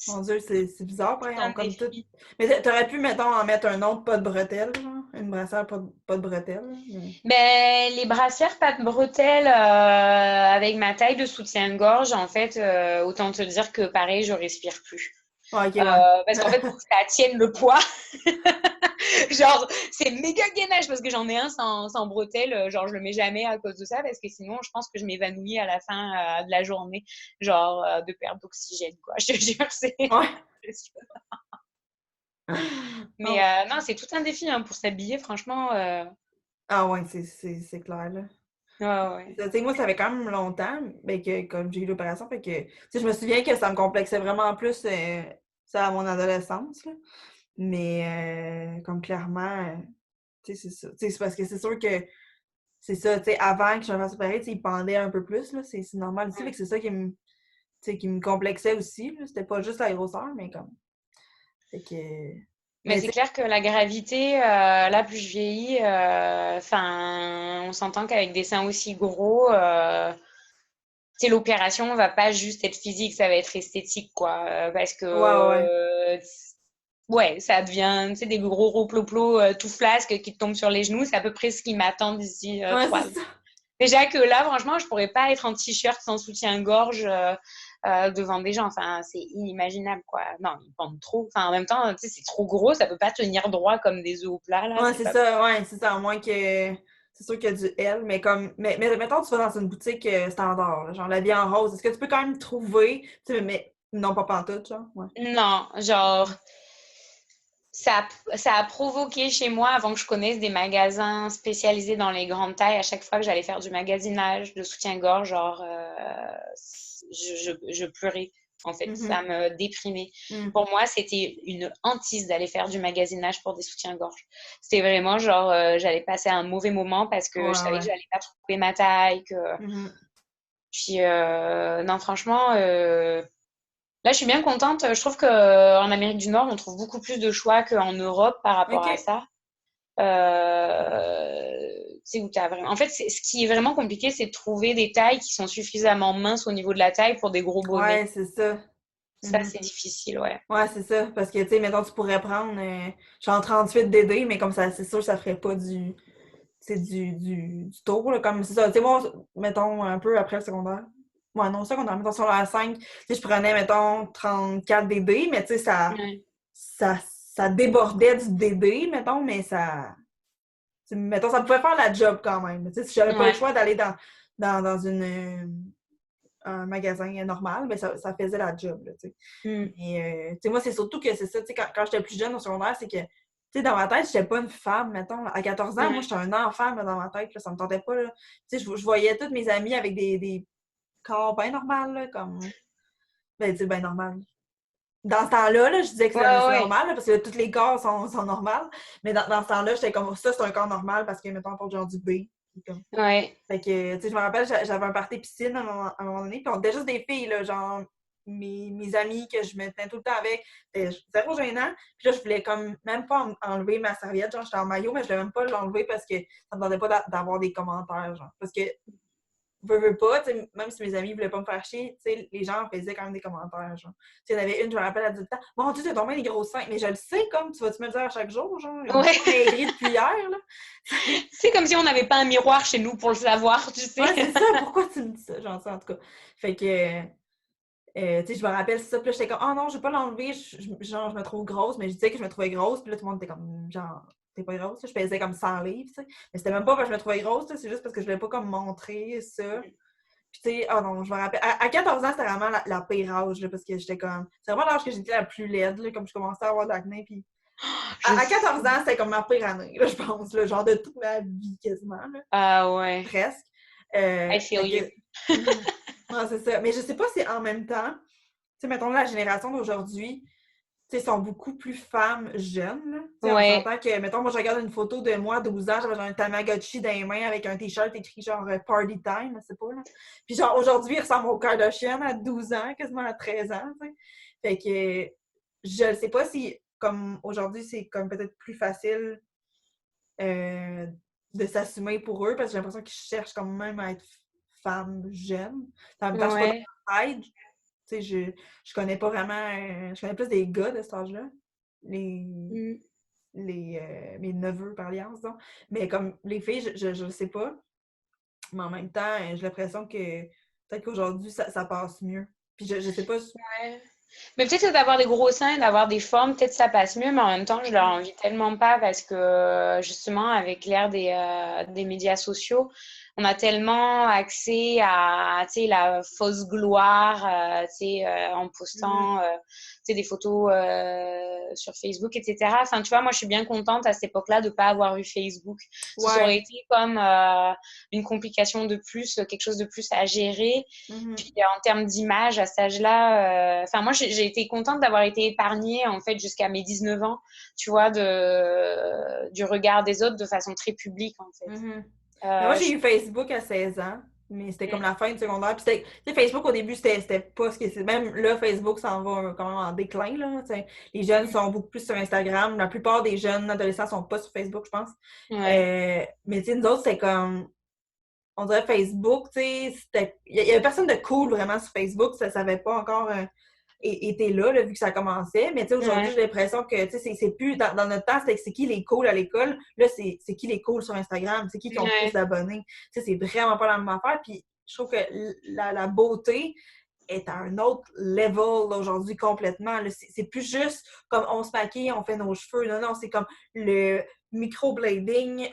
Mon Dieu, c'est bizarre, par tout un exemple, comme tout. défi. Mais t'aurais pu, mettons, en mettre un autre, pas de bretelles, genre. Une brassière, pas de bretelles. Mais... Ben, les brassières pas de bretelles avec ma taille de soutien-gorge, en fait, autant te dire que pareil, je respire plus. Ouais, ok, Euh, ouais. parce qu'en fait, pour que ça tienne le poids, genre, c'est méga gainage parce que j'en ai un sans bretelles. Genre, je le mets jamais à cause de ça parce que sinon, je pense que je m'évanouis à la fin de la journée, genre, de perte d'oxygène, quoi. Je te jure, c'est. Ouais. Mais Oh. non, c'est tout un défi hein, pour s'habiller, franchement. Ah, ouais, c'est clair, là. Ouais, ouais. Tu sais, moi, ça fait quand même longtemps, ben, que, comme j'ai eu l'opération, fait que, tu sais, je me souviens que ça me complexait vraiment plus, ça, à mon adolescence, là. Mais, comme clairement, tu sais, c'est ça. Tu sais, c'est parce que c'est sûr que, c'est ça, tu sais, avant que je me fasse opérer, tu sais, il pendait un peu plus, là, c'est normal aussi, fait que c'est ça tu sais, qui me complexait aussi, là. C'était pas juste la grosseur, mais comme, fait que, Mais mais c'est tu sais, clair que la gravité, là, plus je vieillis, enfin, on s'entend qu'avec des seins aussi gros, tu sais, l'opération va pas juste être physique, ça va être esthétique, quoi. Parce que, ouais, ouais, ouais. ouais, ça devient, tu sais, des gros rouploplos tout flasques qui te tombent sur les genoux. C'est à peu près ce qui m'attend d'ici Ouais, c'est 3 ans. ça. Déjà que là, franchement, je pourrais pas être en t-shirt sans soutien-gorge devant des gens. Enfin, c'est inimaginable, quoi. Non, ils pendent trop. Enfin, en même temps, tu sais, c'est trop gros, ça peut pas tenir droit comme des œufs au plat, là. Ouais, C'est pas. c'est ça, à moins que. C'est sûr qu'il y a du L, mais comme. Mais mettons, tu vas dans une boutique standard, là, genre la vie en rose. Est-ce que tu peux quand même trouver. Tu sais, mais non, pas pantoute, genre. Ouais. Non, genre, ça a provoqué chez moi, avant que je connaisse des magasins spécialisés dans les grandes tailles, à chaque fois que j'allais faire du magasinage de soutien-gorge, genre, je pleurais, en fait. Ça Mhm. me déprimait. Mhm. Pour moi, c'était une hantise d'aller faire du magasinage pour des soutiens-gorge. C'était vraiment genre, j'allais passer un mauvais moment parce que je Ouais, savais que ouais. j'allais pas trouver ma taille. Mhm. Puis, non, franchement, là, je suis bien contente. Je trouve qu'en Amérique du Nord, on trouve beaucoup plus de choix qu'en Europe par rapport à OK. ça. Tu sais, où t'as vraiment. En fait, ce qui est vraiment compliqué, c'est de trouver des tailles qui sont suffisamment minces au niveau de la taille pour des gros bonnets. Ouais, c'est ça. Ça, Mhm. c'est difficile, ouais. Ouais, c'est ça. Parce que, tu sais, mettons, tu pourrais prendre. Genre 38 DD, mais comme ça, c'est sûr que ça ferait pas du. C'est du tour, là, comme c'est ça. Tu sais, moi, mettons, un peu après le secondaire. Ouais, non, secondaire, mettons, sur la 5, tu sais, je prenais, mettons, 34 DD, mais tu sais, Ouais. ça débordait du DD, mettons, mais ça. Mettons, ça pouvait faire la job quand même. Tu sais, si j'avais pas le Ouais. choix d'aller dans une. un magasin normal, mais ça faisait la job, là, tu sais. Mm. Mais, tu sais, moi, c'est surtout que c'est ça, tu sais, quand j'étais plus jeune au secondaire, c'est que, tu sais, dans ma tête, j'étais pas une femme, mettons. À 14 ans, moi, Ouais. j'étais un enfant, là, dans ma tête, là, ça me tentait pas, là. Tu sais, je voyais toutes mes amies avec des corps bien normaux, là, comme... Ben, tu sais, bien normal. Dans ce temps-là, là, je disais que Ouais, c'est ouais. normal, là, parce que tous les corps sont normaux. Mais dans ce temps-là, j'étais comme, ça, c'est un corps normal parce que, mettons, pour genre du B. Comme... Ouais. Fait que, tu sais, je me rappelle, j'avais un party piscine à un moment donné, puis on était juste des filles, là, genre, mes amies que je me tenais tout le temps avec, c'était zéro gênant. Puis là, je voulais comme même pas enlever ma serviette, genre, j'étais en maillot, mais je voulais même pas l'enlever parce que ça me tentait pas d'avoir des commentaires, genre. Parce que, veux pas, tu sais, même si mes amis voulaient pas me faire chier, tu sais, les gens faisaient quand même des commentaires, genre. Tu sais, il y en avait une, je me rappelle, elle disait tout le temps, mon Dieu, t'as tombé des gros seins. Mais je le sais, comme, tu vas-tu me le dire à chaque jour, genre, ils ont Ouais. pas maigri depuis hier, là. C'est comme si on n'avait pas un miroir chez nous pour le savoir, tu sais. Ouais, c'est ça, pourquoi tu me dis ça? Genre, ça, en tout cas. Fait que, tu sais, je me rappelle ça, puis là, j'étais comme, oh non, je vais pas l'enlever, genre, je me trouve grosse, mais je disais que je me trouvais grosse, puis là, tout le monde était comme, genre, t'es pas grosse, là. Je pesais comme 100 livres, tu sais. Mais c'était même pas parce que je me trouvais grosse, c'est juste parce que je voulais pas comme montrer ça. Puis, tu sais, oh non, je me rappelle. À 14 ans, c'était vraiment la pire âge, là, parce que j'étais comme. C'est vraiment l'âge que j'étais la plus laide, là, comme je commençais à avoir de l'acné. Puis, Je à 14 sais. ans, c'était comme ma pire année, là, je pense, là, genre de toute ma vie quasiment, là, Ah ouais. presque. I feel Fait you. que. Ouais, c'est ça. Mais je sais pas si en même temps, tu sais, mettons, la génération d'aujourd'hui, tu sais, sont beaucoup plus femmes jeunes, là. Tu sais, on Ouais. s'entend que, mettons, moi, je regarde une photo de moi à 12 ans, j'avais genre un Tamagotchi dans les mains avec un t-shirt écrit genre Party Time, je sais pas, là. Puis genre, aujourd'hui, il ressemble au Kardashian à 12 ans, quasiment à 13 ans, tu sais. Fait que, je sais pas si, comme aujourd'hui, c'est comme peut-être plus facile euh, de s'assumer pour eux, parce que j'ai l'impression qu'ils cherchent quand même à être femmes jeunes. En même temps, je suis pas dans Ouais. leur tête, tu sais, je connais pas vraiment, je connais plus des gars de cet âge-là. Les, Mm. mes neveux par alliance, donc. Mais comme les filles, je le sais pas. Mais en même temps, j'ai l'impression que peut-être qu'aujourd'hui, ça passe mieux. Puis je sais pas. Ouais. Mais peut-être que d'avoir des gros seins, d'avoir des formes, peut-être ça passe mieux, mais en même temps, je leur envie tellement pas parce que justement, avec l'ère des médias sociaux, on a tellement accès à, tu sais, la fausse gloire, tu sais, en Mhm. postant, tu sais, des photos sur Facebook, etc. Enfin, tu vois, moi, je suis bien contente à cette époque-là de pas avoir eu Facebook. Ça aurait Ouais. été comme une complication de plus, quelque chose de plus à gérer. Puis Mhm. en termes d'image, à cet âge-là, enfin moi j'ai été contente d'avoir été épargnée en fait jusqu'à mes 19 ans, tu vois, du regard des autres de façon très publique en fait. Mhm. Mais moi, j'ai Je... eu Facebook à 16 ans, mais c'était comme la fin du secondaire. Puis tu sais, Facebook, au début, c'était pas ce que c'est. Même là, Facebook s'en va quand même en déclin, là. Tu sais. Les jeunes sont beaucoup plus sur Instagram. La plupart des jeunes adolescents sont pas sur Facebook, je pense. Ouais, Mais tu sais, nous autres, c'est comme... On dirait Facebook, tu sais, c'était... Il y avait personne de cool vraiment sur Facebook. Ça n'avait pas encore été là, vu que ça commençait. Mais tu sais, aujourd'hui, ouais, j'ai l'impression que, tu sais, c'est plus... Dans notre temps, c'était c'est qui les cools à l'école. Là, c'est qui les cools sur Instagram. C'est qui ont plus ouais, d'abonnés. Tu sais, c'est vraiment pas la même affaire. Puis je trouve que la beauté est à un autre level là, aujourd'hui complètement. Là. C'est plus juste comme on se maquille, on fait nos cheveux. Non, non, c'est comme le microblading.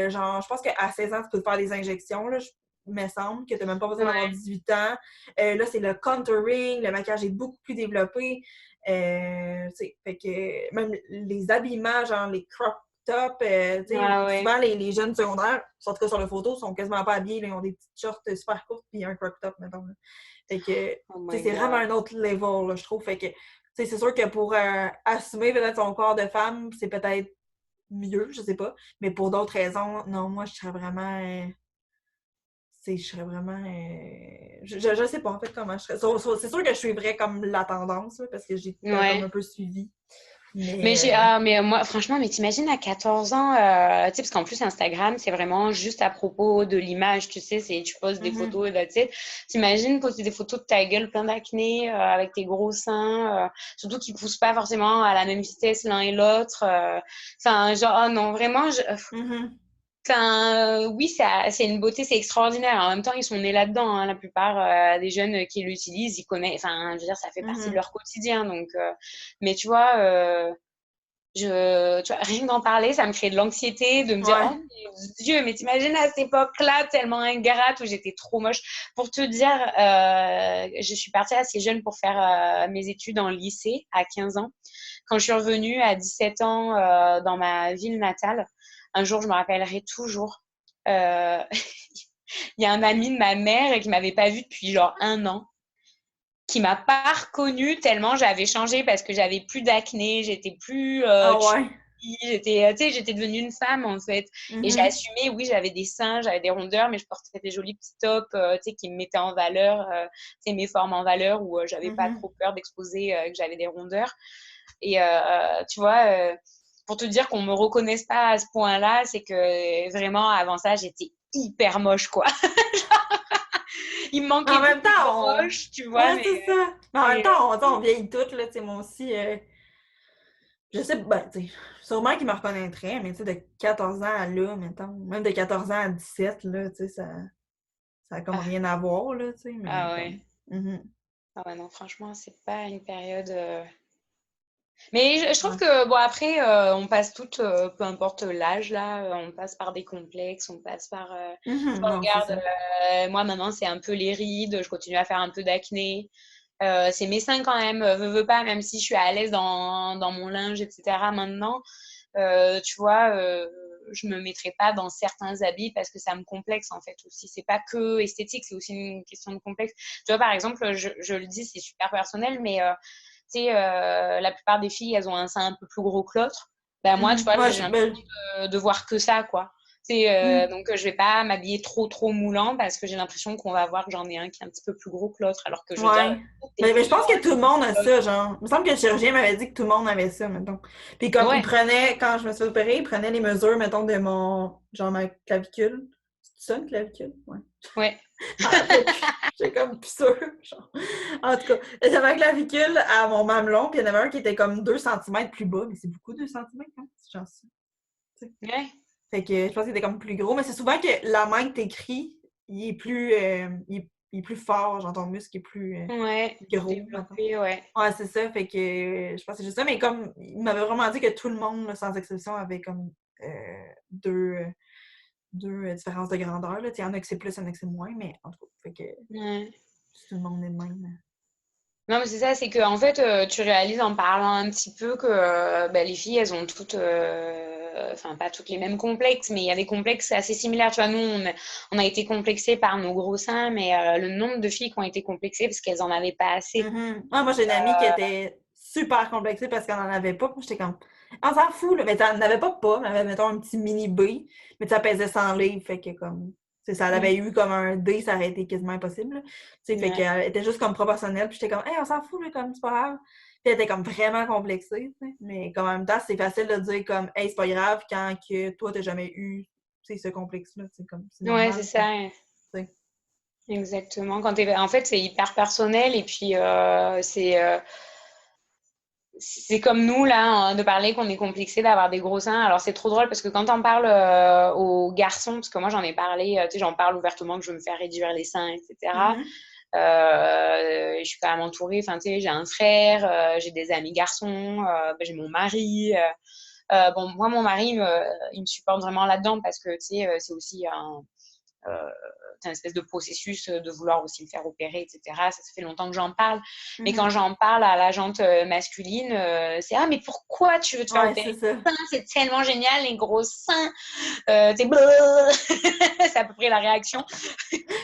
Genre, je pense qu'à 16 ans, tu peux te faire des injections, là, il me semble, que tu n'as même pas besoin d'avoir ouais, 18 ans. Là, c'est le contouring, le maquillage est beaucoup plus développé. Fait que même les habillements, genre les crop tops, ah ouais. souvent les jeunes secondaires, en tout cas sur les photos, sont quasiment pas habillés. Là, ils ont des petites shorts super courtes puis un crop top, mettons. Là. Fait que, Oh tu my sais, c'est vraiment God. un autre level, là, je trouve. Fait que, tu sais, c'est sûr que pour assumer peut-être son corps de femme, c'est peut-être mieux, je sais pas. Mais pour d'autres raisons, non, moi, je serais vraiment... je serais vraiment... je sais pas, en fait, comment je serais. C'est sûr que je suivrais comme la tendance, là, parce que j'ai comme un Ouais. peu suivi. Mais Mais... mais moi, franchement, mais t'imagines à 14 ans, tu sais, parce qu'en plus, Instagram, c'est vraiment juste à propos de l'image, tu sais, c'est, tu poses des mhm, photos et that's it. T'imagines poster des photos de ta gueule plein d'acné, avec tes gros seins, surtout qu'ils poussent pas forcément à la même vitesse l'un et l'autre. Enfin, genre, oh non, vraiment, mhm, enfin, oui, c'est une beauté, c'est extraordinaire. En même temps, ils sont nés là-dedans, hein. La plupart des jeunes qui l'utilisent, ils connaissent. Enfin, je veux dire, ça fait partie de mhm. leur quotidien. Donc, mais tu vois, tu vois, rien que d'en parler, ça me crée de l'anxiété, de me dire, Ouais. oh mon Dieu, mais t'imagines à cette époque-là, tellement ingrate, où j'étais trop moche. Pour te dire, je suis partie assez jeune pour faire mes études en lycée à 15 ans. Quand je suis revenue à 17 ans dans ma ville natale, un jour, je me rappellerai toujours, euh, il y a un ami de ma mère qui m'avait pas vue depuis genre 1 an, qui m'a pas reconnue tellement j'avais changé parce que j'avais plus d'acné, j'étais plus Ah chubby, ouais. j'étais devenue une femme en fait. Et j'ai Mhm. assumé, oui, j'avais des seins, j'avais des rondeurs, mais je portais des jolis petits tops, qui me mettaient en valeur, mes formes en valeur où j'avais pas Mhm. trop peur d'exposer que j'avais des rondeurs. Et tu vois, pour te dire qu'on me reconnaisse pas à ce point-là, c'est que vraiment avant ça, j'étais hyper moche, quoi. Il me En manquait plus même que des temps, broches, tu vois, ouais, c'est ça. Mais en même mais, temps, on vieillit toutes, là, tu sais, moi aussi, je sais, ben, tu sais, sûrement qu'ils me reconnaîtraient, mais tu sais, de 14 ans à là, mettons, même de 14 ans à 17, là, tu sais, ça a comme ah, rien à voir, là, tu sais, mais ah ouais. comme... Mhm. Ah ouais, non, franchement, c'est pas une période. Mais je trouve Ouais. que, bon, après, on passe toutes, peu importe l'âge, là, on passe par des complexes, on passe par. Tu Mhm. vois, Non, c'est regarde, ça. moi maintenant, c'est un peu les rides, je continue à faire un peu d'acné. C'est mes seins quand même, veux pas, même si je suis à l'aise dans mon linge, etc. maintenant, tu vois, je me mettrai pas dans certains habits parce que ça me complexe en fait aussi. C'est pas que esthétique, c'est aussi une question de complexe. Tu vois, par exemple, je le dis, c'est super personnel, mais tu sais, la plupart des filles, elles ont un sein un peu plus gros que l'autre. Ben moi, tu Mhm. vois, Ouais, j'ai ben, l'impression de voir que ça, quoi. mhm. Donc, je vais pas m'habiller trop moulant parce que j'ai l'impression qu'on va voir que j'en ai un qui est un petit peu plus gros que l'autre. Alors que je veux dire, Ouais. t'es Mais je pense que mignon, tout le monde a ça, genre. Il me semble que le chirurgien m'avait dit que tout le monde avait ça, mettons. Puis hein. comme, il Ouais, prenait, quand je me suis opérée, il prenait les mesures, mettons, de mon, genre, ma clavicule. C'est ça, une clavicule? Ouais. ouais. Je m'en rappelle plus. J'étais comme plus sûre. Genre. En tout cas, j'avais ma clavicule à mon mamelon, puis il y en avait un qui était comme 2 centimètres plus bas, mais c'est beaucoup 2 centimètres, hein? C'est genre ça. Tu sais. Ouais. Fait que je pense qu'il était comme plus gros, mais c'est souvent que la main que t'écris, il est plus fort, genre ton muscle est plus Ouais, plus gros, mettons. développé, ouais. Ouais, c'est ça, fait que je pense que c'est juste ça, mais comme il m'avait vraiment dit que tout le monde, là, sans exception, avait comme deux, différences de grandeur. Là. Il y en a que c'est plus, il y en a que c'est moins, mais en tout cas, fait que Ouais. si tout le monde est de même. Non, mais c'est ça, c'est que en fait, tu réalises en parlant un petit peu que bah, les filles, elles ont toutes, enfin pas toutes les mêmes complexes, mais il y a des complexes assez similaires. Tu vois, nous, on a été complexés par nos gros seins, mais le nombre de filles qui ont été complexées parce qu'elles en avaient pas assez. Mhm. Ah, moi, j'ai une amie qui était super complexée parce qu'elle n'en avait pas. Moi, j'étais comme, on s'en fout, là. Mais t'en avais pas, mais elle avait, mettons, un petit mini B, mais ça pesait 100 livres, fait que comme, c'est ça, elle Mm. avait eu comme un D, ça aurait été quasiment impossible, là. Tu sais, fait Ouais. qu'elle était juste comme proportionnelle, puis j'étais comme, hey, on s'en fout, là, comme, c'est pas grave. Puis elle était comme vraiment complexée, tu sais. Mais comme en même temps, c'est facile de dire comme, hey, c'est pas grave quand que toi, t'as jamais eu, tu sais, ce complexe-là, c'est comme, c'est Ouais, c'est normal, tu ça. Ouais. sais. Exactement. En fait, c'est hyper personnel et puis c'est comme nous, là, hein, de parler qu'on est complexé d'avoir des gros seins. Alors, c'est trop drôle parce que quand on parle aux garçons, parce que moi, j'en ai parlé, tu sais, j'en parle ouvertement que je veux me faire réduire les seins, etc. Mhm. Je suis quand même entourée, enfin, tu sais, j'ai un frère, j'ai des amis garçons, j'ai mon mari. Bon, moi, mon mari, il me supporte vraiment là-dedans parce que, tu sais, c'est aussi euh, un espèce de processus de vouloir aussi me faire opérer, etc. Ça fait longtemps que j'en parle. Mais quand Mhm. j'en parle à la jante masculine, c'est «Ah, mais pourquoi tu veux te faire Ouais, opérer c'est ça. les seins? C'est tellement génial, les gros seins!» C'est c'est à peu près la réaction.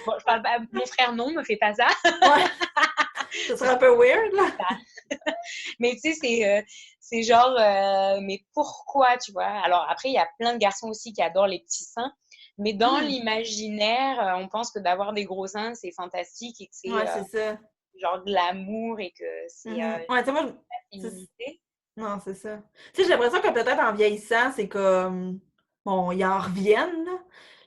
Bon, je parle pas, mon frère, non, me fait pas ça. Ouais, ça serait un peu weird, là. Mais tu sais, c'est genre, mais pourquoi, tu vois? Alors après, il y a plein de garçons aussi qui adorent les petits seins, mais dans Mhm. l'imaginaire, on pense que d'avoir des gros seins, c'est fantastique et que c'est Ouais, c'est ça. genre de l'amour et que c'est Mhm. Ouais, tu sais, moi, la c'est- féminité. non, c'est ça. Tu sais, j'ai l'impression que peut-être en vieillissant, c'est comme, bon, ils en reviennent, là,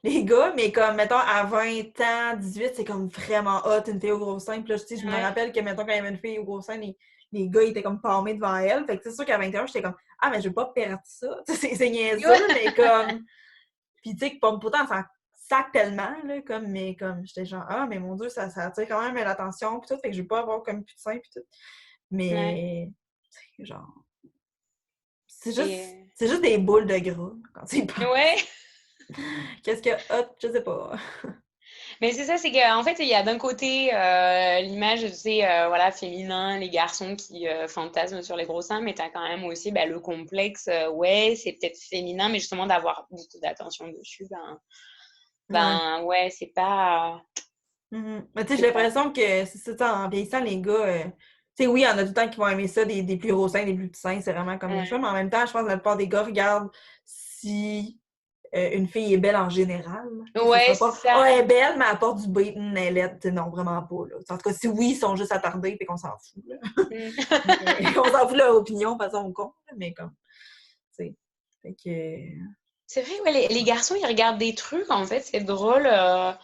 les gars, mais comme, mettons, à 20 ans, 18, c'est comme vraiment hot, une fille au gros sein. Puis là, tu sais, je me Ouais, rappelle que, mettons, quand il y avait une fille au gros sein, les gars, ils étaient comme palmés devant elle. Fait que c'est sûr qu'à 21, j'étais comme, ah, mais je veux pas perdre ça. Tu sais, c'est niaiseux, mais comme, puis tu sais, pourtant, ça sac tellement, là, comme, mais comme, j'étais genre, ah, mais mon Dieu, ça attire quand même l'attention, puis tout, fait que je veux pas avoir comme plus de sein, puis tout. ouais. Mais, tu sais, genre, C'est juste des boules de gras quand tu y penses. Ouais. Qu'est-ce que hot, je sais pas. Mais c'est ça, c'est qu'en fait, il y a d'un côté l'image, tu sais, voilà, féminin, les garçons qui fantasment sur les gros seins, mais tu as quand même aussi le complexe, ouais, c'est peut-être féminin, mais justement d'avoir beaucoup d'attention dessus, ouais, c'est pas... Mais tu sais, j'ai l'impression que c'est ça, en vieillissant, les gars, tu sais, oui, il y en a tout le temps qui vont aimer ça, des plus gros seins, des plus petits seins, c'est vraiment comme les choix, mais en même temps, je pense que la plupart des gars regardent si une fille est belle en général. Ouais, pas, c'est ça. elle est belle, mais elle porte du bacon, elle est laide. Non, vraiment pas. Là. En tout cas, si oui, ils sont juste attardés et qu'on s'en fout. Là. On s'en fout de leur opinion, de façon con, mais comme, tu sais. Fait que... C'est vrai, ouais, les garçons, ils regardent des trucs, en fait, c'est drôle. En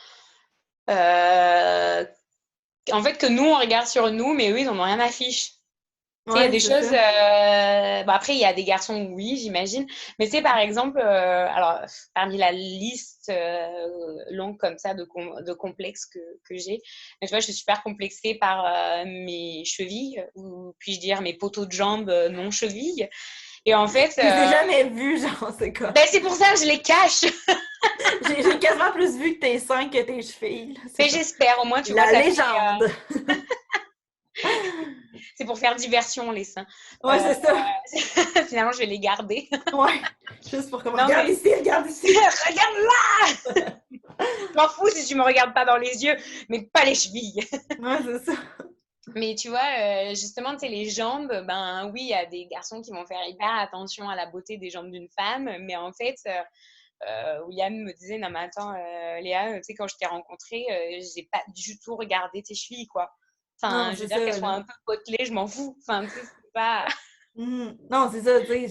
fait, que nous, on regarde sur nous, mais eux, ils n'en ont rien à fiche. Il y a des choses. Après, il y a des garçons, oui, j'imagine. Mais tu sais, par exemple, alors, parmi la liste longue comme ça de complexes que j'ai, tu vois, je suis super complexée par mes chevilles, ou puis-je dire mes poteaux de jambes non chevilles. Et en fait. Je les ai jamais vus, genre, c'est quoi. C'est pour ça que je les cache. J'ai quasiment plus vu que tes seins que tes chevilles. Mais j'espère, au moins, tu vois. vois. La légende. C'est pour faire diversion, les seins. Ouais, c'est ça. Finalement, je vais les garder. Ouais. Juste pour comment. Regarde ici, regarde ici. Regarde là! Je m'en fous si tu me regardes pas dans les yeux, mais pas les chevilles. Ouais, c'est ça. Mais tu vois, justement, tu sais, les jambes, oui, il y a des garçons qui vont faire hyper attention à la beauté des jambes d'une femme, mais en fait, William me disait, non mais attends, Léa, tu sais, quand je t'ai rencontrée, j'ai pas du tout regardé tes chevilles, quoi. Enfin, je veux dire qu'elles soient un peu potelées, je m'en fous. Enfin, tu sais, c'est pas... Non, c'est ça, tu sais,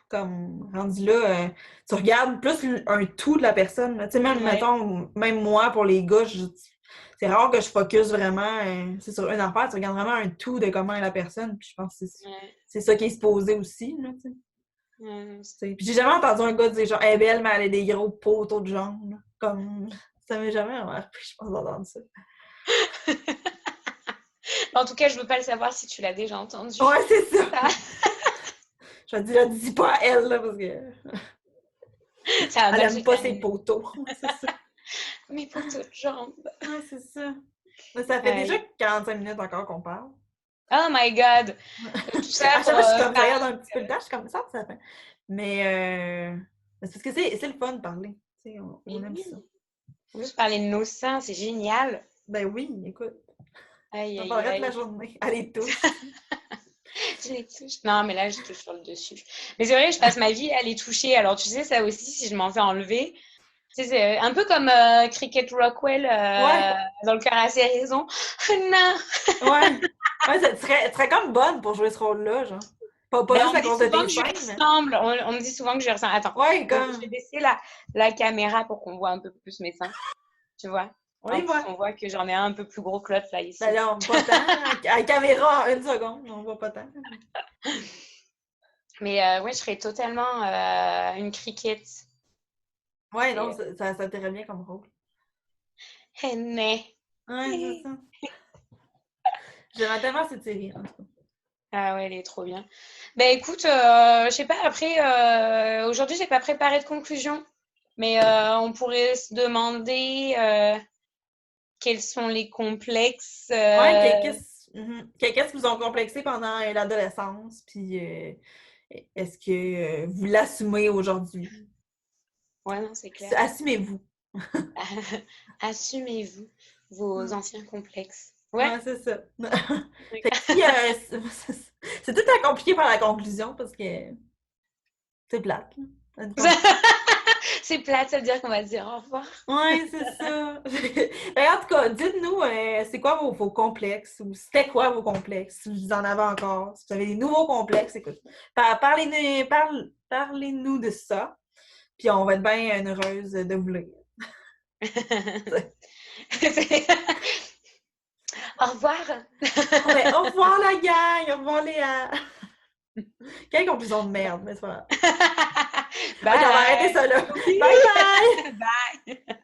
comme rendu là, tu regardes plus un tout de la personne. Tu sais, même, mettons, même moi, pour les gars, c'est rare que je focus vraiment c'est sur une affaire, tu regardes vraiment un tout de comment est la personne, puis je pense que c'est ça qui est supposé aussi, là, tu sais. Puis j'ai jamais entendu un gars dire genre, elle est belle, mais elle a des gros poteaux de jambes, là. Comme, ça m'est jamais remarqué, je pense, d'entendre ça. En tout cas, je veux pas le savoir si tu l'as déjà entendu. Ouais, c'est ça. Je vais dire, dis pas à elle, là, parce que elle aime pas ses poteaux. C'est ça. Mes poteaux de jambes. Ouais, c'est ça. Mais ça fait déjà 45 minutes encore qu'on parle. Oh my God! Tout ça à chaque fois, je suis comme, ça regarde un petit peu le temps, je suis comme ça fait. Mais c'est parce que c'est le fun de parler. Tu sais, on aime ça. On veut se parler de nos seins, c'est génial. Ben oui, écoute. On parlerait de la journée. Allez, touche. Je les touche. Non, mais là, je touche sur le dessus. Mais c'est vrai, je passe ma vie à les toucher. Alors, tu sais, ça aussi, si je m'en fais enlever, c'est un peu comme Cricket Rockwell dans Le cœur à ses raisons. Non! Ouais, ça serait comme bonne pour jouer ce rôle-là, genre. Pas juste à cause de tes seins, on me dit souvent que je ressemble. Attends, je vais baisser la caméra pour qu'on voit un peu plus mes seins. Tu vois? On voit que j'en ai un peu plus gros que l'autre, là, ici. Ben là, pas tant. À la caméra, en 1 seconde, on voit pas tant. Mais ouais, je serais totalement une cricket. Ouais, non, ça t'irait bien comme rôle. Ouais, c'est ça. J'aimerais tellement cette série, en tout cas. Ah ouais, elle est trop bien. Ben écoute, je sais pas, après, aujourd'hui, j'ai pas préparé de conclusion. Mais on pourrait se demander quels sont les complexes. Qu'est-ce qui vous ont complexé pendant l'adolescence? Puis est-ce que vous l'assumez aujourd'hui? Ouais, non, c'est clair. Assumez-vous. Assumez-vous vos anciens complexes. Ouais, c'est ça. C'est tout à compliqué par la conclusion parce que c'est plate. C'est plate, ça veut dire qu'on va dire au revoir. Ouais, c'est ça. En tout cas, dites-nous, c'est quoi vos complexes ou c'était quoi vos complexes, si vous en avez encore, si vous avez des nouveaux complexes, écoute. Parlez-nous de ça, puis on va être bien heureuse de vous lire. Au revoir. Au revoir la gang, au revoir Léa. Quelle conclusion de merde, mais c'est pas grave. Bye. Ok, on va arrêter ça là. Bye bye. Bye.